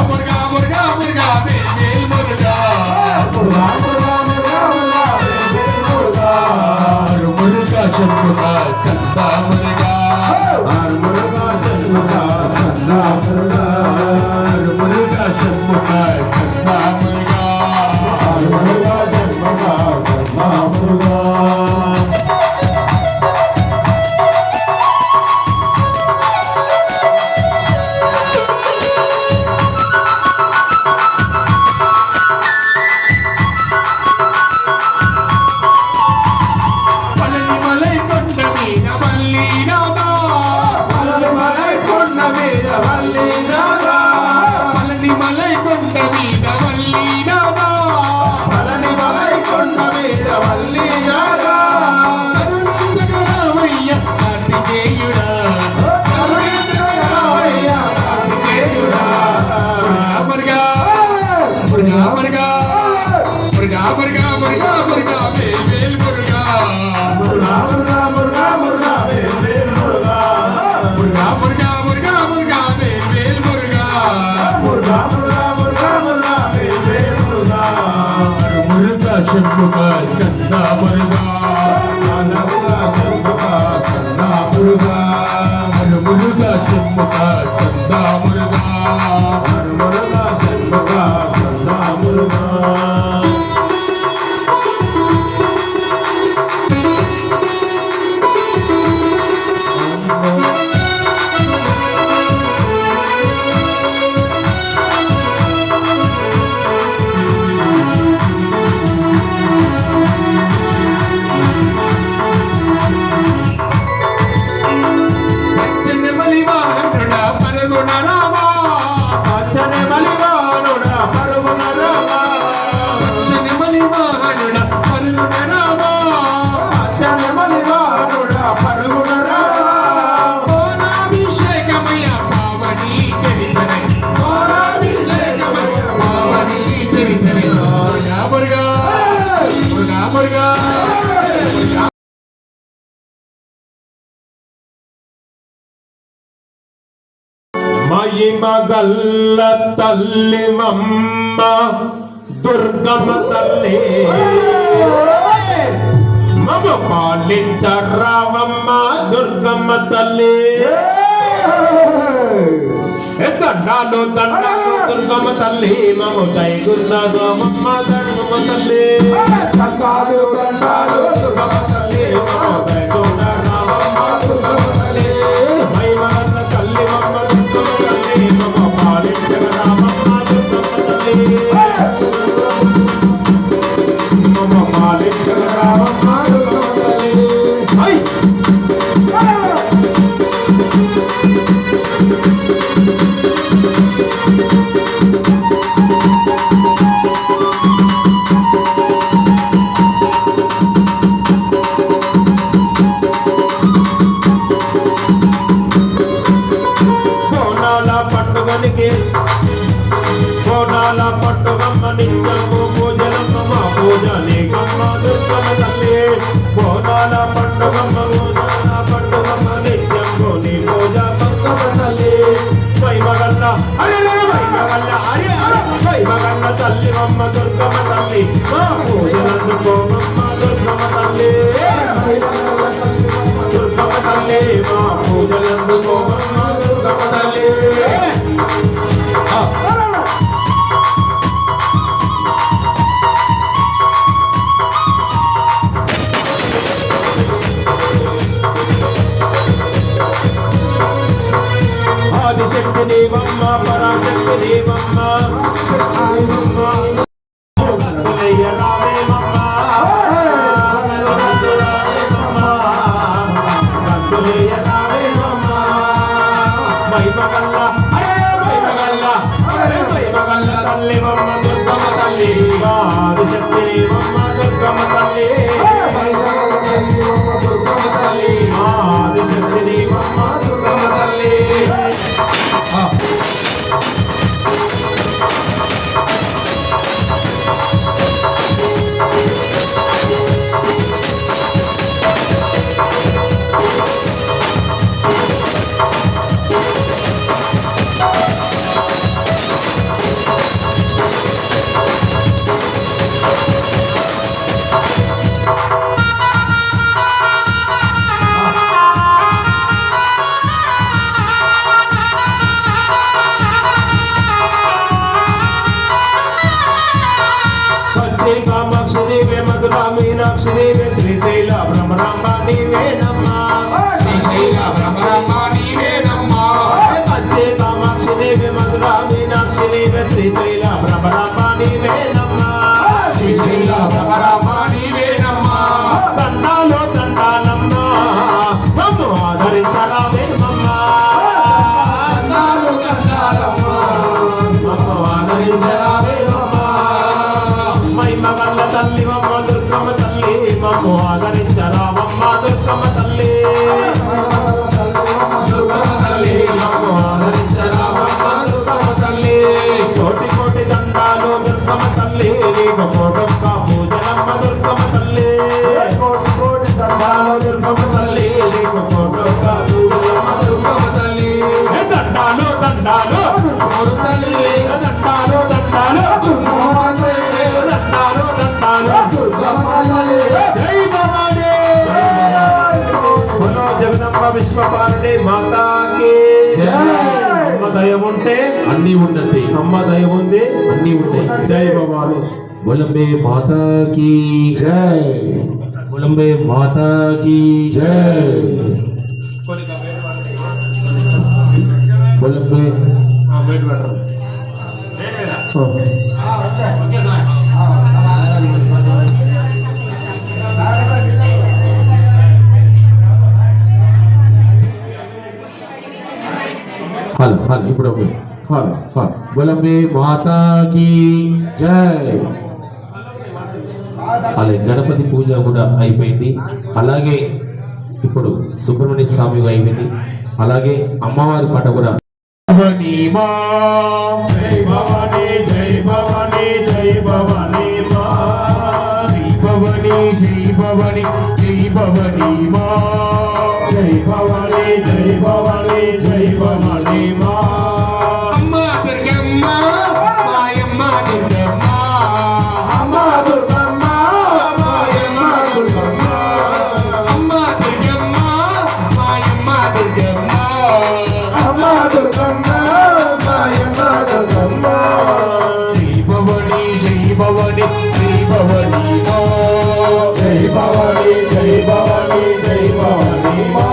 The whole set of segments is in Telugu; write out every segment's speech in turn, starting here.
మురుగా మురుగా మురుగా వేల్ మురుగా మురుగా మురుగా మురుగా మురుగా వేల్ మురుగా మురుగా షణ్ముఖ స్కంద మురుగా మురుగా షణ్ముఖ స్కంద మురుగా మురుగా షణ్ముఖ స్కంద మురుగా మురుగా షణ్ముఖ స్కంద మురుగా షణ్ముఖ స్కంద మురుగా మురుగా షణ్ముఖ స్కంద మురుగా మురుగా షణ్ముఖ స్కంద మురుగా మహిమగల్ల తల్లివమ్మ దుర్గమ్మ తల్లి మమ పాలించరావమ్మ దుర్గమ్మ తల్లి దండాలు దండాలు దుర్గమ్మ తల్లి మమ దైగున్నదోమమ్మ దుర్గమ్మ తల్లి దండాలు దండాలు దుర్గమ్మ తల్లి మమ దైగున్నరావమ్మ దుర్గమ్మ తల్లి మహిమగల్ల తల్లివమ్మ బోనాల పట్టుగమ్మ నిత్యము పూజలమ్మ మా పూజ నీకమ్మ దుర్గమ్మ తల్లి బోనాల పట్టుగమ్మ పూజల పట్టుగమ్మ నిత్యము నీ పూజ దుర్గమ్మ తల్లి వైమగల్ల వైమగల్ల తల్లివమ్మ దుర్గమ్మ తల్లి మా పూజలందుకోమమ్మ దుర్గమ్మ తల్లి దుర్గమ్మ తల్లి మా పూజలందుకోమమ్మ దుర్గమ్మ తల్లి ఆదిశక్తి దేవమ్మ పరాశక్తి దేవమ్మ తల్లివమ్మ దుర్గమ్మ తల్లి ఆదిశక్తి దేవమ్మ దుర్గమ్మ తల్లి దుర్గమ్మ తల్లి ఆదిశక్తి దేవమ్మ దుర్గమ్మ తల్లి మధురా మీనాక్షి దేవి శ్రీశైల భ్రమరాంబ నీవేనమ్మా శ్రీశైల భ్రమరాంబ నీవేనమ్మా కంచి కామాక్షి దేవి మధురా మీనాక్షి దేవి శ్రీశైల భ్రమరాంబ నీవేనమ్మా శ్రీశైల భ్రమరాంబ నీవేనమ్మా దండాలో దండాలమ్మా మమ్ము ఆదరించరావేమమ్మా దండాలు దండాలమ్మా మమ్ము ఆదరించరావేమమ్మా మహిమ వల్ల తల్లి మమ్మ దుర్గమ్మ తల్లి మమ్ము ఆదరించరామమ్మ దుర్గమ్మ తల్లి దుర్గమ్మ తల్లి మమ్ము ఆదరించరామమ్మ దుర్గమ్మ తల్లి కోటి కోటి దండాలు దుర్గమ్మ తల్లి నీకు కోటొక్క పూజనమ్మ దుర్గమ్మ తల్లి కోటి కోటి దండాలు దుర్గమ్మ తల్లి నీకు కోటొక్క పూజనమ్మ దుర్గమ్మ తల్లి దండాలు దండాలు దుర్గమ్మ తల్లి దండాలు దండాలు దుర్గమ్మ తల్లి దండాలు దండాలు దుర్గమ్మ తల్లి జై భవానీ బోలో జగదంబ విశ్వపాలని మాతాకి అమ్మ దయ ఉంటే అన్నీ ఉన్నట్టే అమ్మ దయ ఉంది అన్నీ ఉంటాయి. జై భవానీ బొలంబే మాతా కీ జై. బొలంబే మాతా కీ జై. బొలంబే హలో హలో ఇప్పుడు ఓకే హలో హలో బొలంబే మాతా కీ జై. అలాగే గణపతి పూజ కూడా అయిపోయింది. అలాగే ఇప్పుడు సుబ్రహ్మణ్య స్వామి అయిపోయింది. అలాగే అమ్మవారి పాట కూడా మా జై భవానీ జై భవానీ జై భవానీ మా జై భవానీ జై భవానీ జై భవానీ మా జై భవానీ జై భవానీ జై భవానీ మా అమ్మ దుర్గమ్మ మాయమ్మ దుర్గమ్మ అమ్మ దుర్గమ్మ మాయమ్మ దుర్గమ్మ అమ్మ దుర్గమ్మ మాయమ్మ దుర్గమ్మ అమ్మ దుర్గమ్మ మాయమ్మ దుర్గమ్మ జై భవానీ జై భవానీ జై భవానీ మా జై భవానీ జై భవానీ జై భవానీ మా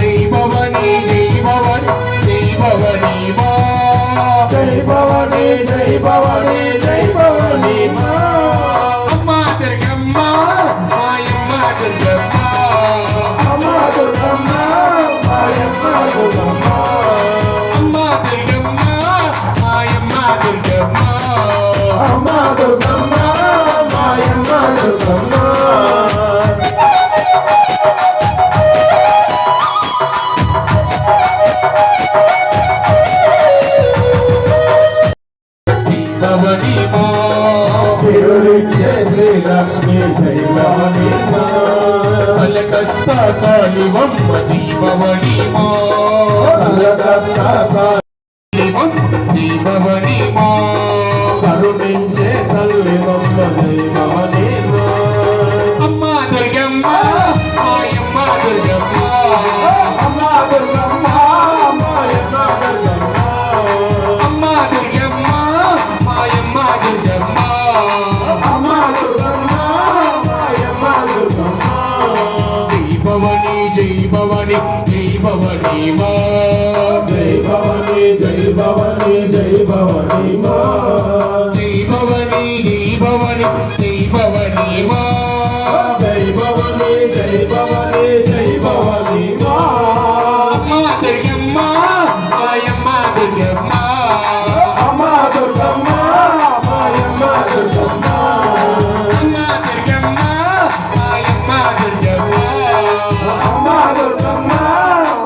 జై భవానీ జై భవానీ జై భవానీ మా జై భవానీ జై భవానీ జై భవానీ మా అమ్మ దుర్గమ్మ మాయమ్మ దుర్గమ్మ అమ్మ దుర్గమ్మ మాయమ్మ దుర్గమ్మ అమ్మ దుర్గమ్మ మాయమ్మ దుర్గమ్మ అమ్మ దుర్గమ్మ మాయమ్మ దుర్గమ్మ భవానీ మా శివుడిచ్చే శ్రీలక్ష్మి జై భవానీ మా కలకత్తా కాళివమ్మ జై భవానీ మా కలకత్తా జై భవానీ మా కరుణించే తల్లి బొమ్మ జై భవానీ మా అమ్మ దుర్గమ్మ మాయమ్మ దుర్గమ్మ అమ్మ దుర్గమ్మ మాయమ్మ దుర్గమ్మ అమ్మ దుర్గమ్మ మాయమ్మ దుర్గమ్మ అమ్మ దుర్గమ్మ మాయమ్మ దుర్గమ్మ జై భవానీ జై భవానీ జై భవానీ మా జై భవానీ జై భవానీ జై భవానీ మా జై భవానీ జై భవానీ జై భవానీ మా జై భవానీ జై భవానీ జై భవానీ మా అమ్మ దుర్గమ్మ మాయమ్మ దుర్గమ్మ అమ్మ దుర్గమ్మ మాయమ్మ దుర్గమ్మ అమ్మ దుర్గమ్మ మాయమ్మ దుర్గమ్మ అమ్మ దుర్గమ్మ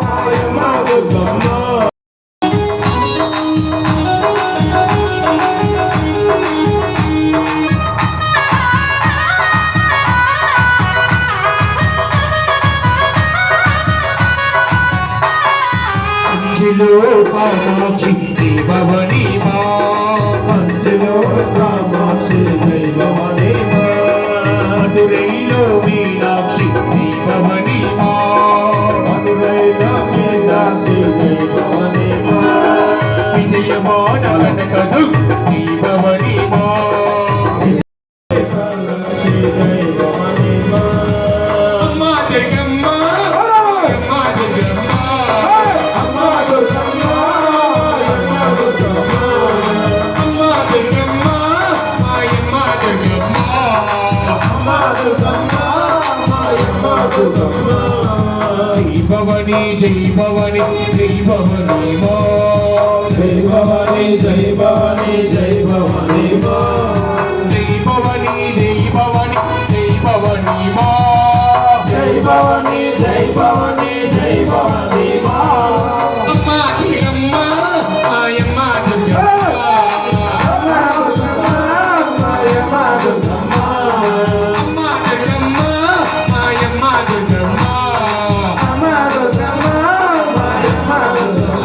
మాయమ్మ దుర్గమ్మ పంచిలో కామాక్షి జై భవానీ మా పంచలో కామాక్షి జై భవానీ మా మధురైలో మీనాక్షి జై భవానీ మా మధురైలో మీనాక్షి జై భవానీ మా విజయమాన కనకదు జై భవానీ మా శ్రీ జై జై భవానీ జై భవానీ మా జై భవానీ జై భవానీ జై భవానీ మా జై భవానీ జై భవానీ జై భవానీ మా అమ్మా దుర్గమ్మ మాయమ్మ దుర్గమ్మ మాయమ్మ దుర్గమ్మ అమ్మా దుర్గమ్మ మాయమ్మ దుర్గమ్మ అమ్మ దుర్గమ్మ మాయమ్మ దుర్గమ్మ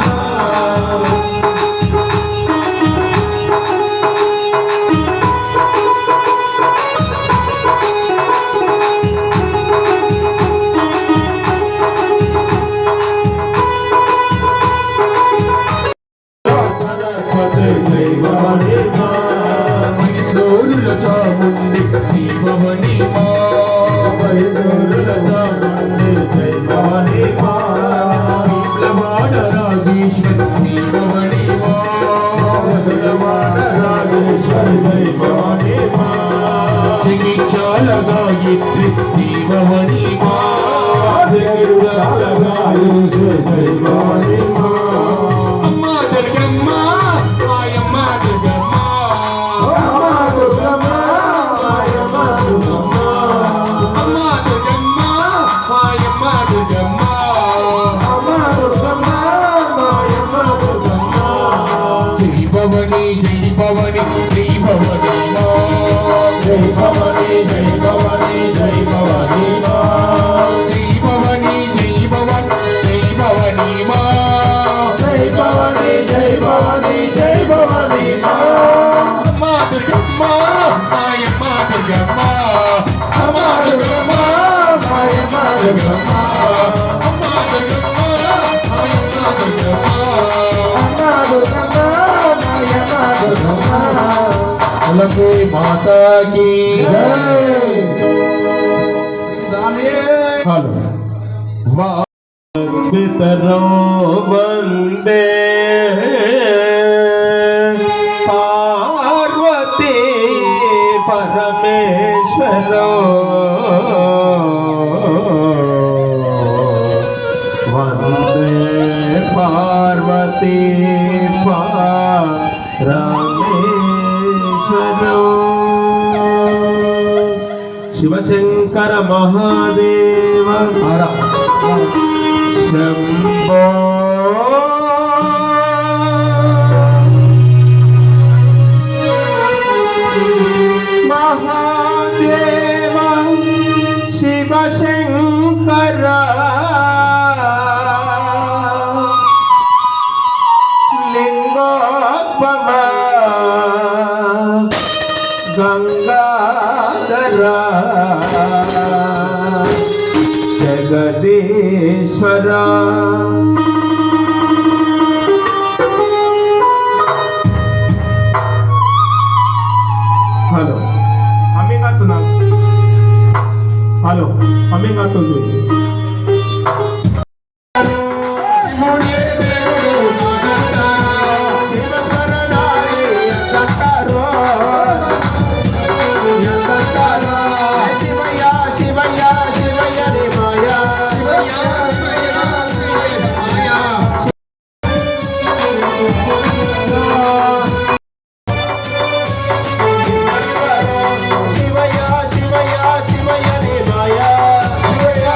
సరస్వతి జై భవానీ మా మైసూరుల చాముండి జై భవానీ మా మైసూరుల చాముండి జై భవానీ మా విప్లవాడ రాజేశ్వరి జై భవానీ మా భగవాన రాజేశ్వరి జై భవానీ మా జగిత్యాల గాయత్రి జై భవానీ మా జగిత్యాల గాయత్రి జై భవానీ మా అమ్మా దుర్గమ్మ మాయమ్మ దుర్గమ్మ అమ్మ దుర్గమ్మ మాయమ్మ దుర్గమ్మ అమ్మా దుర్గమ్మ మాయమ్మ దుర్గమ్మ అమ్మ దుర్గమ్మ మాయమ్మ దుర్గమ్మ జై భవానీ జై భవానీ జై భవానీ మా జై భవానీ జై భవానీ జై భవానీ మా జై భవానీ జై భవానీ జై భవానీ మా జై భవానీ జై భవానీ జై భవానీ మా అమ్మా దుర్గమ్మ మాయమ్మ దుర్గమ్మ అమ్మ దుర్గమ్మ మాయమ్మ దుర్గమ్మ అమ్మా దుర్గమ్మ మాయమ్మ దుర్గమ్మ అమ్మ దుర్గమ్మ మాయమ్మ దుర్గమ్మ अलगे माता की జై స్వామి हेलो वाह పితరో వందే పార్వతీ పరమేశ్వరో వందే పార్వతీ పరమేశ్వరో శివశంకర మహాదేవ శంభో మహాదేవ శివశంకర లింగోద్భవ గంగాధర జగదీశ్వర హలో హమ్మింగ్ అవుతున్నా హలో హమ్మింగ్ అవుతుంది శివయ శివయ శివయ రే మాయా శివయ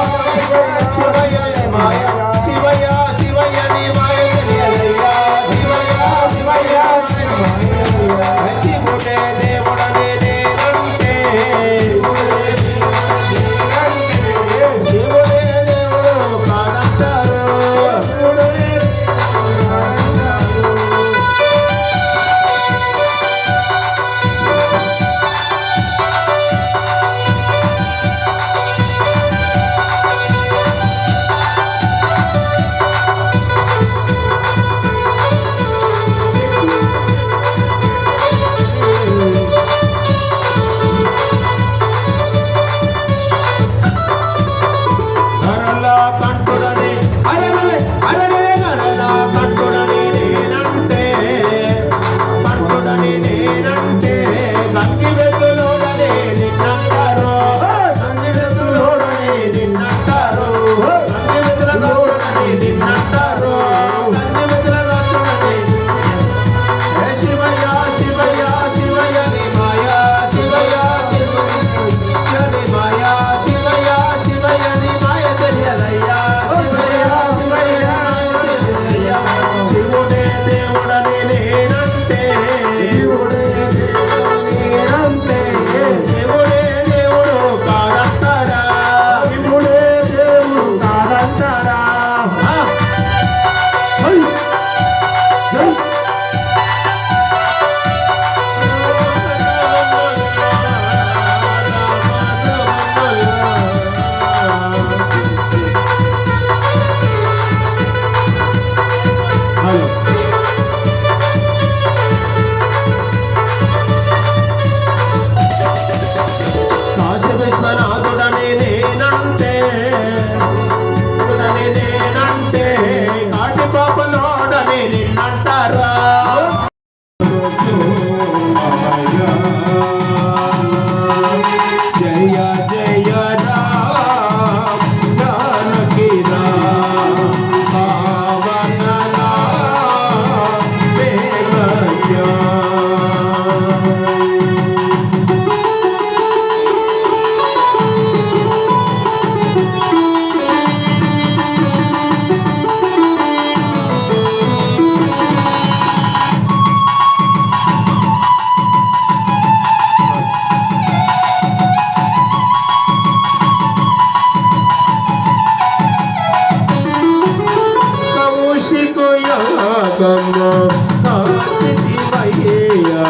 కాచితివయ్యా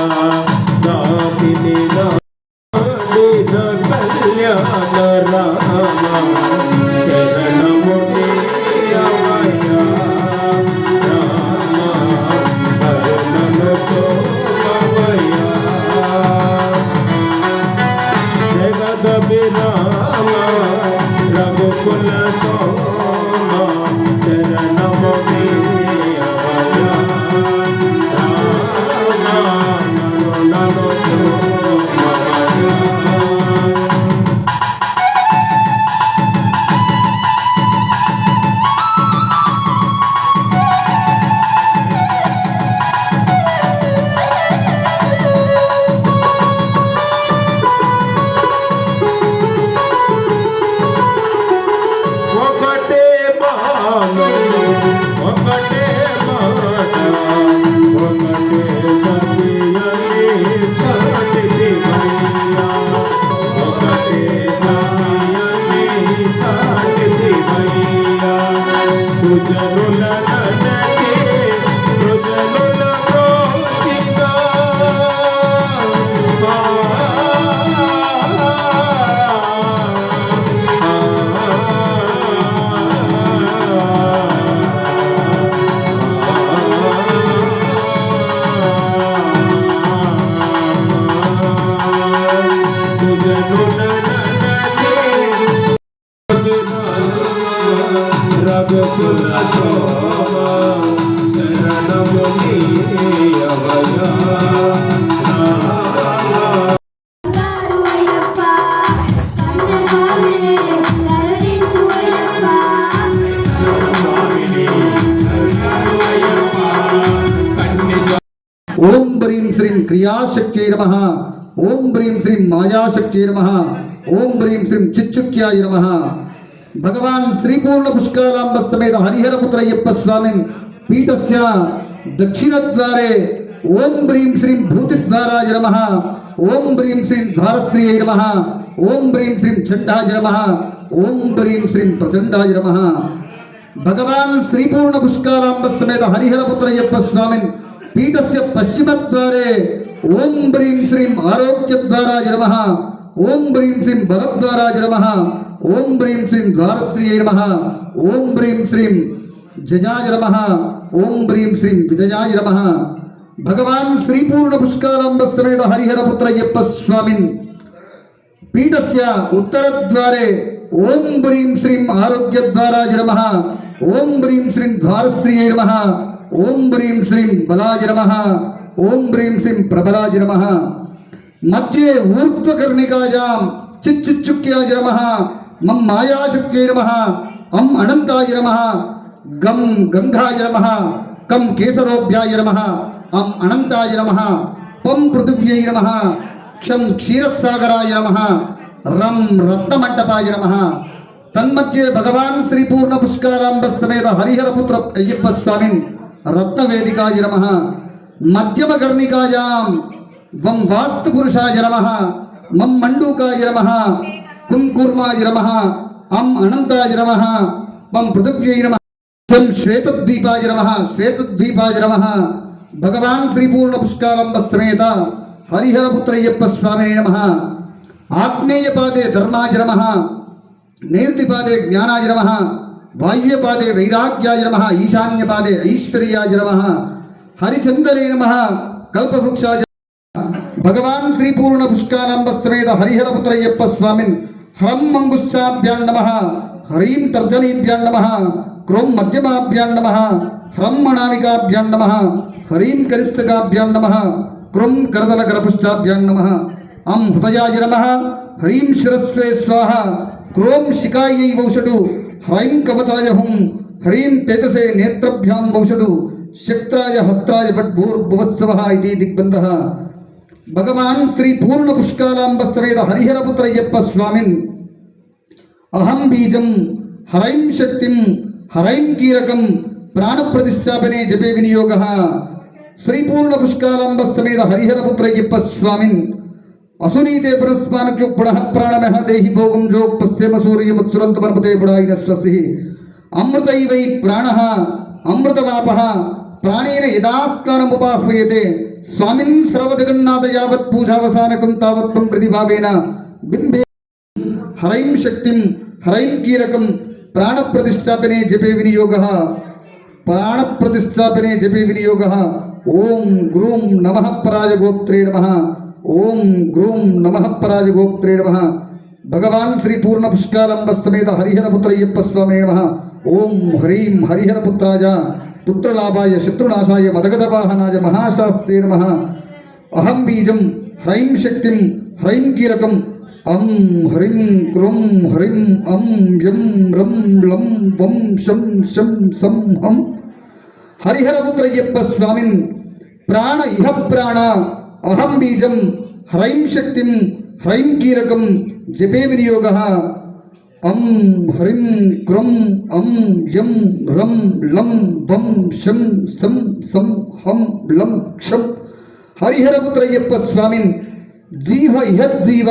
దామిని నాడిన కళ్యాణ రామ శరణము నీయవయ్యా రామ కరుణను చూపవయ్యా జగదభిరామ రఘుకుల సోమ శరణము నీయవయ్యా రామ కరుణను చూపవయ్యా ఒకటే బాణం ఒకటే మాట ఒకటే సత్యని చాటిదివయ్యా ఒకటే సత్యని చాటిదివయ్యా సుజనుల ననకే సుజనుల ప్రోచిగా రఘుకుల శోభ శరణము నీయవయ్యా అయ్యప్ప కన్యస్వామిని కరుణించు అయ్యప్ప ఓం హ్రీం శ్రీం క్రియాశక్త్యై నమః ఓం హ్రీం శ్రీం మాయాశక్త్యై నమః ఓం హ్రీం శ్రీం చిచ్చుక్యాయ నమః భగవాన్ శ్రీపూర్ణ పుష్కలాంబ సమేత హరిహరపుత్రయ్యప్ప స్వామిన్ పీఠస్య దక్షిణద్వారే ఓం హ్రీం శ్రీం భూతిద్వారాయ నమః ఓం హ్రీం శ్రీం ద్వారశ్రీయై నమః ఓం హ్రీం శ్రీం చండాయ నమః ఓం హ్రీం శ్రీం ప్రచండాయ నమః భగవాన్ శ్రీపూర్ణ పుష్కలాంబ సమేత హరిహరపుత్రయ్యప్ప స్వామిన్ పీఠస్య పశ్చిమద్వారే ఓం హ్రీం శ్రీం ఆరోగ్యద్వారాయ నమః ఓం హ్రీం శ్రీం బలద్వారాయ నమః ఓం హ్రీం శ్రీం ద్వారశ్రీయై నమః ఓం హ్రీం శ్రీం జయాయ నమః ఓం హ్రీం శ్రీం విజయాయ నమః భగవాన్ శ్రీపూర్ణ పుష్కలాంబ సమేత హరిహరపుత్రయ్యప్ప స్వామిన్ పీఠస్య ఉత్తరద్వారే ఓం హ్రీం శ్రీం ఆరోగ్యద్వారాయ నమః ఓం హ్రీం శ్రీం ద్వారశ్రీయై నమః ఓం హ్రీం శ్రీం బలాయ నమః ఓం హ్రీం శ్రీం ప్రబలాయ నమః మధ్యే ఊర్ధ్వకర్ణికాయాం చిచ్చిచ్చుక్యాయ నమః మం మాయాశక్త్యై నమః అం అనంతాయ నమః గం గంగాయ నమః కం కేసరోభ్యాయ నమః అం అనంతాయ నమః పం పృథివ్యై నమః క్షం క్షీరసాగరాయ నమః రం రత్నమంటపాయ నమః తన్మధ్యే భగవాన్ శ్రీపూర్ణ పుష్కలాంబ సమేత హరిహరపుత్ర అయ్యప్ప స్వామిన్ రత్నవేదికాయ నమః మధ్యమకర్ణికాయాం వం వాస్తుపురుషాయ నమః మం మండూకాయ నమః కుంకుర్మాయ నమః అం అనంతాయ నమః పం పృథివ్యై నమః సం శ్వేతద్వీపాయ నమః శ్వేతద్వీపాయ నమః భగవాన్ శ్రీపూర్ణ పుష్కలాంబ సమేత హరిహరపుత్రయ్యప్ప స్వామినే నమః ఆగ్నేయపాదే ధర్మాయ నమః నైరుతిపాదే జ్ఞానాయ నమః వాయువ్యపాదే వైరాగ్యాయ నమః ఈశాన్యపాదే ఐశ్వర్యాయ నమః హరిచందనే నమః కల్పవృక్షాయ భగవాన్ శ్రీపూర్ణ పుష్కలాంబ సమేత హరిహరపుత్రయ్యప్ప స్వామిన్ హ్రం మంగుశ్చాభ్యాం నమః హ్రీం తర్జనీభ్యాం నమః క్రోం మధ్యమాభ్యాం నమః హ్రం అనామికాభ్యాం నమః హ్రీం కరిస్తకాభ్యాం నమః క్రోం కరదలకరపుష్టాభ్యాం నమః అం హృదయాయ నమః హ్రీం శిరస్వే స్వాహ క్రోం శిఖాయై వౌషడు హ్రైం కవచాయ హుం హ్రీం తేజసే నేత్రభ్యాం వౌషడు శక్త్రాయ హస్త్రాయ భట్భూర్భువస్సవః ఇతి దిగ్బంధః భగవాన్ శ్రీ పూర్ణ పుష్కలాంబ సమేత హరిహరపుత్రయ్యప్ప స్వామిన్ అహం బీజం హరైం శక్తిం హరైం కీలకం ప్రాణప్రతిష్టాపనే జపే వినియోగः శ్రీపూర్ణ పుష్కలాంబ సమేత హరిహరపుత్రయ్యప్ప స్వామిన్ అసునీతే పురస్మానక్యు పునః ప్రాణమః దేహి భోగం జో పశ్యమ సూర్యమత్సురంతమర్పతే బుడాయిన స్వస్తి అమృతైవై ప్రాణః అమృతవాపః ప్రాణేన యథాస్థానముపాహ్వయతే స్వామిన్ సర్వజగన్నాథ యావత్ పూజావసానకం తావత్వం ప్రతిభావేన బింబే హరైం శక్తిం హరైం కీలకం ప్రాణప్రతిష్టాపనే జపే వినియోగः ప్రాణప్రతిష్టాపనే జపే వినియోగः ఓం గ్రూం నమః పరాయ గోప్త్రే నమః ఓం గ్రూం నమః పరాయ గోప్త్రే నమః భగవాన్ శ్రీ పూర్ణ పుష్కాలంబ సమేత హరిహరపుత్రయ్యప్ప స్వామి నమః ఓం హ్రీం హరిహరపుత్రాయ పుత్రలాభాయ శత్రునాశాయ మదగదవాహనాయ మహాశాస్త్రే నమః అహం బీజం హ్రైం శక్తిం హ్రైం కీలకం అం హ్రీం క్రుం హ్రీం అం యం రం లం వం శం శం సం హం హరిహరపుత్రయ్యప్ప స్వామిన్ ప్రాణ ఇహ ప్రాణ అహం బీజం హ్రైం శక్తిం హ్రైం కీలకం జపే వినియోగः అం హ్రీం క్రుం అం యం రం లం వం శం సం సం హం లం క్షం హరిహరపుత్రయ్యప్ప స్వామిన్ జీవ ఇహజ్జీవ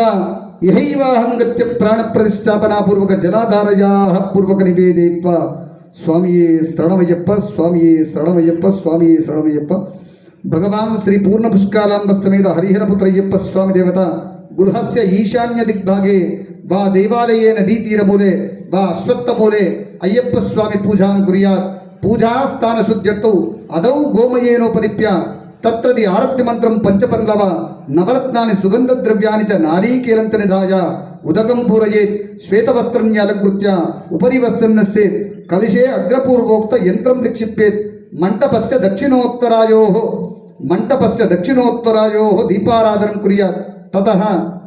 ఇహైవాహం గత్య ప్రాణప్రతిష్టాపనాపూర్వక జలాధారయా పూర్వక నివేదయిత్వా స్వామియే శరణమయ్యప్ప స్వామియే శరణమయ్యప్ప స్వామియే శరణమయ్యప్ప భగవాన్ శ్రీ పూర్ణ పుష్కాలాంబ సమేత హరిహరపుత్రయ్యప్ప స్వామి దేవత గృహస్య ఈశాన్య దిగ్భాగే వా దేవాలయే నదీతీరమూలే వా అశ్వత్థమూలే అయ్యప్ప స్వామి పూజాం కుర్యాత్ పూజాస్థాన శుద్ధ్యర్థౌ అదౌ గోమయేనోపలిప్య తత్రది ఆరబ్ధి మంత్రం పంచపల్లవ నవరత్నాని సుగంధద్రవ్యాని చ నారీకేలంత నిధాయ ఉదకం పూరయేత్ శ్వేతవస్త్రన్యాలంకృత్య ఉపరి వస్త్రం నస్యేత్ కలిశే అగ్రపూర్వోక్త యంత్రం నిక్షిప్యేత్ మంటపస్య దక్షిణోత్తరాయోః దీపారాధనం కుర్యాత్ తతః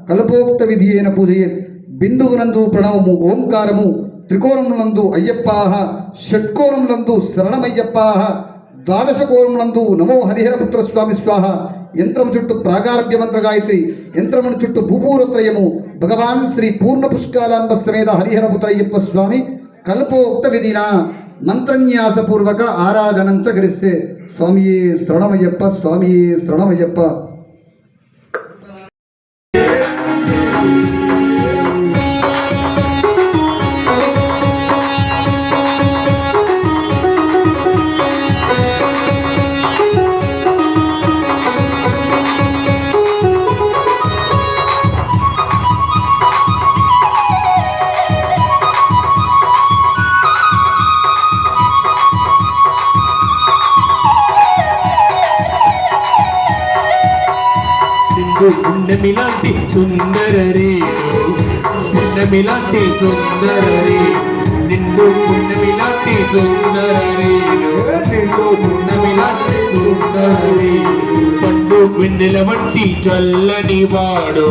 కల్పోక్త విధియేన పూజయేత్ బిందువునందు ప్రణవము ఓంకారము త్రికోణములందు అయ్యప్పాః షట్కోణములందు శరణమయ్యప్పాః ద్వాదశకోణములందు నమో హరిహరపుత్ర స్వామి స్వాహ యంత్రము చుట్టూ ప్రాగారభ్య మంత్ర గాయత్రి యంత్రమును చుట్టూ భూపూరత్రయము భగవాన్ శ్రీ పూర్ణ పుష్కాలాంబ సమేత హరిహరపుత్రయ్యప్ప స్వామి కల్పోక్త విధిన మంత్రన్యాసపూర్వక ఆరాధనంచ గరిస్తే స్వామియే శరణమయ్యప్ప స్వామియే శరణమయ్యప్ప. పుణ్యమిలాంటి సుందర రేణు పుణ్యమిలాంటి సుందర రేణు నిండు పుణ్యమిలాంటి సుందర రేణు నిండు పుణ్యమిలాంటి సుందర రేణు పండు వెన్నెల వంటి చల్లని వాడు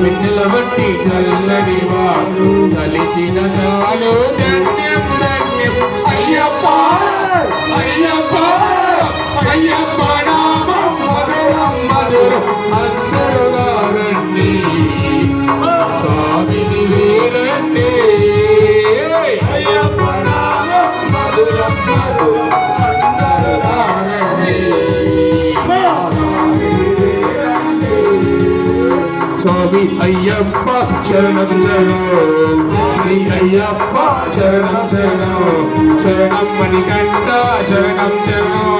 వెన్నెల వంటి చల్లని వాడు కలిచిన చాలు ధన్యం ధన్యం అయ్యప్ప అయ్యప్ప అయ్యప్ప నామం మధురం మధురం అందరూ రండి స్వామిని వీరండి అయ్యప్ప నామం మధురం మధురం అందరూ రండి స్వామి అయ్యప్ప శరణం శరణం స్వామి అయ్యప్ప శరణం శరణం శరణం మణికంఠ శరణం శరణం.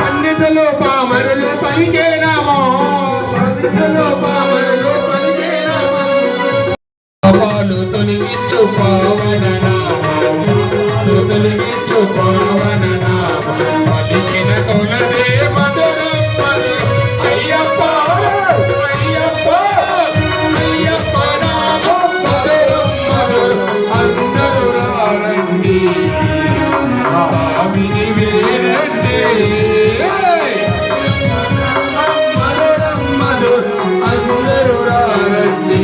పండితులు పామరులు పలికే నామో పండితులు పామరులు పలికే నామో పాపాలు తొలగించు పావన నామం తొలగించు పావన నామం పలికిన కొలదే మధురం మధురం అయ్యప్ప అయ్యప్ప అయ్యప్ప నామం మధురం మధురం అందరూ రండి స్వామిని వీరండి మధురం మధురం అందరూ రండి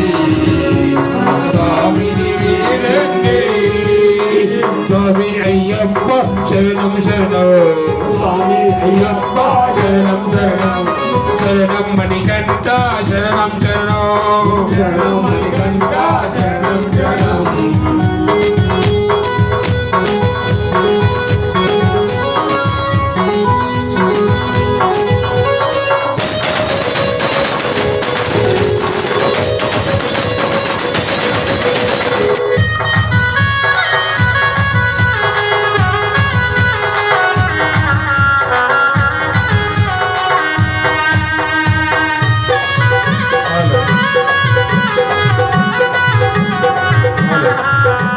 స్వామిని వీరండి స్వామి అయ్యప్ప శరణం మణికంఠ శరణం శరణం.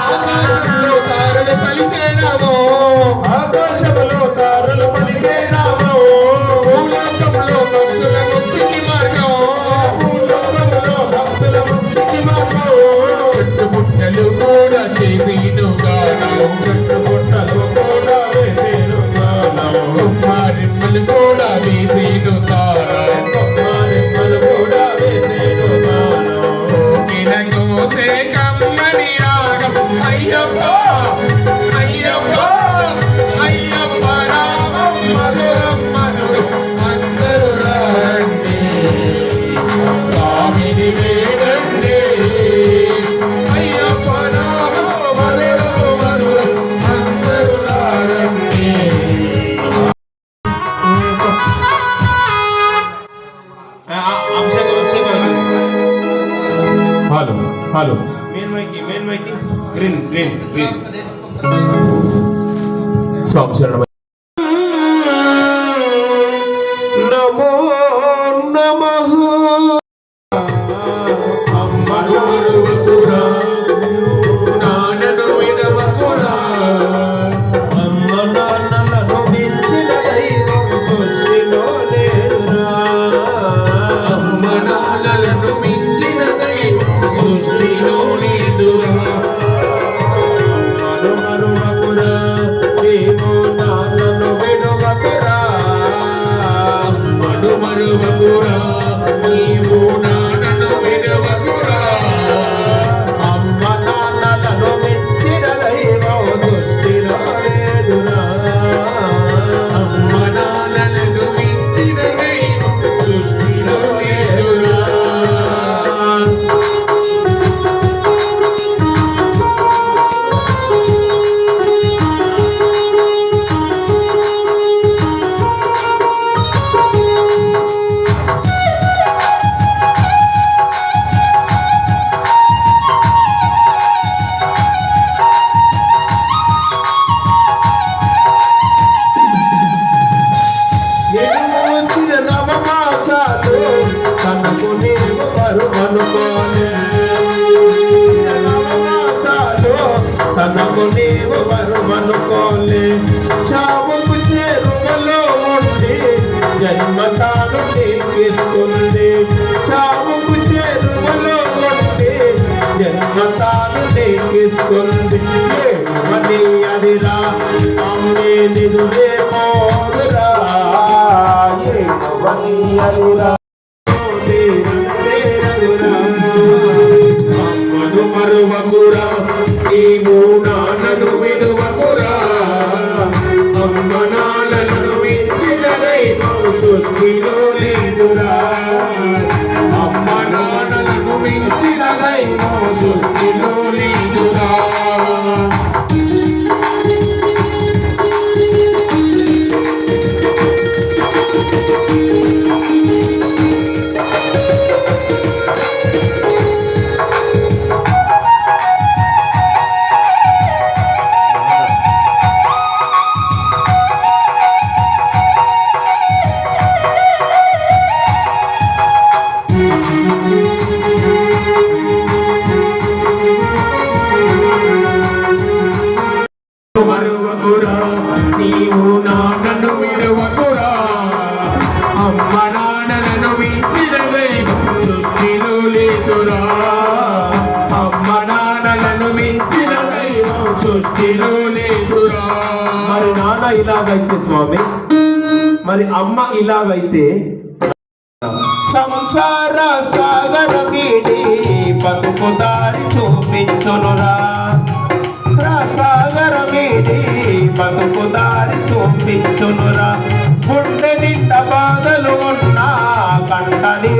ఆకాశంలో తారలు పలికేనామో, ఆకాశములో తారలు పలికేనామో, భూలోకంలో భక్తుల ముక్తికి మార్గం, భూలోకములో భక్తుల ముక్తికి మార్గం. చుట్టుముట్టలు కూడా చేసేను గానం, చుట్టుముట్టలు కూడా వేసేను గానం, కుమ్మారిమ్మలు కూడా వేసేను తాళం, కొమ్మరిమ్మలు కూడా వేసేను గానం. కిరగోసే కమ్మని రాగం అయ్యప్ప అయ్యప్ప అయ్యప్ప రామం మధురం మధురం అందరూ రండి స్వామిని వేడండి. అయ్యప్ప రామం మధురం మధురం అందరూ రండి. హలో హలో మెయిన్ మైకి గ్రీన్ గ్రీన్ గ్రీన్. స్వామి శరణం. నమో నమః. అమ్మను మరువకురా, నాన్నను విడవకురా, అమ్మ నాన్నలను మించిన దైవం సృష్టిలో లేదురా. అమ్మ నాన్నలను మించిన దైవం సృష్టిలో లేదురా. అమ్మను మరువకురా, నీవు నాన్నను విడువకురా. అమ్మను మరువకురా, నీవు నాన్నను విడవకురా. అమ్మ నాన్నలను మించిన దైవం సృష్టిలో లేదురా. అమ్మ నాన్నలను మించిన దైవం సృష్టిలో లేదురా. ఎదుమోసిన నవమాసాలు తనకు నీవు వరువనుకోలే. నవమాసాలు తనకు నీవు వరువనుకోలే. చావుకు చేరువలో ఉండి జన్మ తాను నీకిస్తుంది. చావుకు చేరువలో ఉండి జన్మ తాను నీకిస్తుంది. ఏమని అదిరా అమ్మే నిదురే పోదురా. ఏమని అదిరా అమ్మను మరువకురా, నీవు నాన్నను విడువకురా. అమ్మ నాన్నలను మించిన దైవం సృష్టిలో లేదురా. అమ్మ నాన్నలను మించిన దైవం సృష్టిలో లేదురా. మరువకురా, నీవు నాన్నను విడువకురా. అమ్మ నాన్నలను మించిన దైవం సృష్టిలో లేదురా. అమ్మ నాన్నలను మించిన దైవం సృష్టిలో లేదురా. మరి నాన్న ఇలాగైతే స్వామి, మరి అమ్మ ఇలాగైతే సంసార సాగర వీడి బతుకు దారి చూపించునురా. సాగర వీడి బతుకు దారి చూపించునురా. గుండె నిండా బాధలు ఉన్నా కంటని